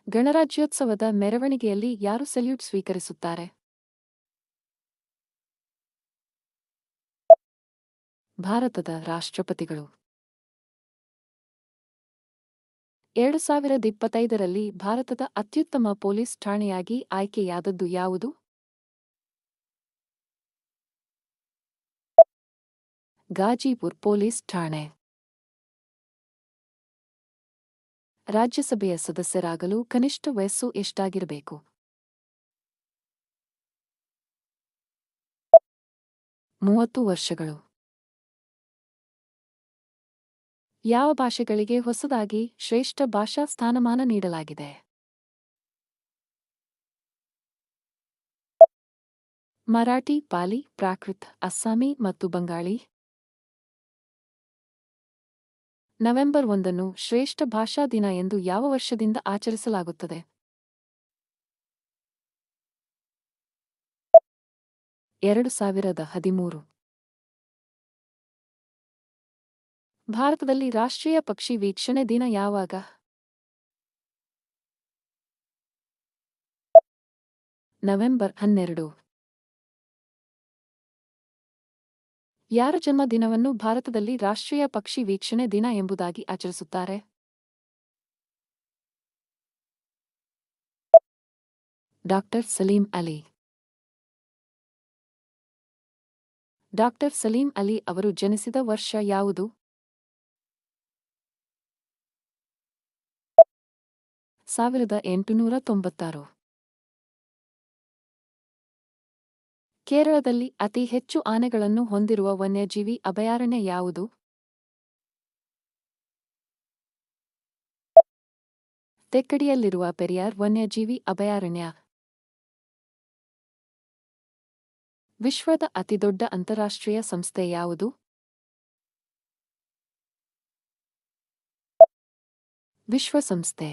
ಗಣರಾಜ್ಯೋತ್ಸವದ ಮೆರವಣಿಗೆಯಲ್ಲಿ ಯಾರು ಸೆಲ್ಯೂಟ್ ಸ್ವೀಕರಿಸುತ್ತಾರೆ? ಭಾರತದ ರಾಷ್ಟ್ರಪತಿಗಳು. 2025ರಲ್ಲಿ ಭಾರತದ ಅತ್ಯುತ್ತಮ ಪೊಲೀಸ್ ಠಾಣೆಯಾಗಿ ಆಯ್ಕೆಯಾದದ್ದು ಯಾವುದು? ಗಾಜಿಪುರ್ ಪೊಲೀಸ್ ಠಾಣೆ. ರಾಜ್ಯಸಭೆಯ ಸದಸ್ಯರಾಗಲು ಕನಿಷ್ಠ ವಯಸ್ಸು ಎಷ್ಟಾಗಿರಬೇಕು? 30 ವರ್ಷಗಳು. ಯಾವ ಭಾಷೆಗಳಿಗೆ ಹೊಸದಾಗಿ ಶ್ರೇಷ್ಠ ಭಾಷಾ ಸ್ಥಾನಮಾನ ನೀಡಲಾಗಿದೆ? ಮರಾಠಿ, ಪಾಲಿ, ಪ್ರಾಕೃತ್, ಅಸ್ಸಾಮಿ ಮತ್ತು ಬಂಗಾಳಿ. ನವೆಂಬರ್ 1ನ್ನು ಶ್ರೇಷ್ಠ ಭಾಷಾ ದಿನ ಎಂದು ಯಾವ ವರ್ಷದಿಂದ ಆಚರಿಸಲಾಗುತ್ತದೆ? 2013. ಭಾರತದಲ್ಲಿ ರಾಷ್ಟ್ರೀಯ ಪಕ್ಷಿ ವೀಕ್ಷಣೆ ದಿನ ಯಾವಾಗ? ನವೆಂಬರ್ 12. ಯಾರ ಜನ್ಮದಿನವನ್ನು ಭಾರತದಲ್ಲಿ ರಾಷ್ಟ್ರೀಯ ಪಕ್ಷಿ ವೀಕ್ಷಣೆ ದಿನ ಎಂಬುದಾಗಿ ಆಚರಿಸುತ್ತಾರೆ? ಡಾಕ್ಟರ್ ಸಲೀಂ ಅಲಿ. ಡಾಕ್ಟರ್ ಸಲೀಂ ಅಲಿ ಅವರು ಜನಿಸಿದ ವರ್ಷ ಯಾವುದು? 1896. ಕೇರಳದಲ್ಲಿ ಅತಿ ಹೆಚ್ಚು ಆನೆಗಳನ್ನು ಹೊಂದಿರುವ ವನ್ಯಜೀವಿ ಅಭಯಾರಣ್ಯ ಯಾವುದು? ತೆಕ್ಕಡಿಯಲ್ಲಿರುವ ಪೆರಿಯಾರ್ ವನ್ಯಜೀವಿ ಅಭಯಾರಣ್ಯ. ವಿಶ್ವದ ಅತಿದೊಡ್ಡ ಅಂತಾರಾಷ್ಟ್ರೀಯ ಸಂಸ್ಥೆ ಯಾವುದು? ವಿಶ್ವಸಂಸ್ಥೆ.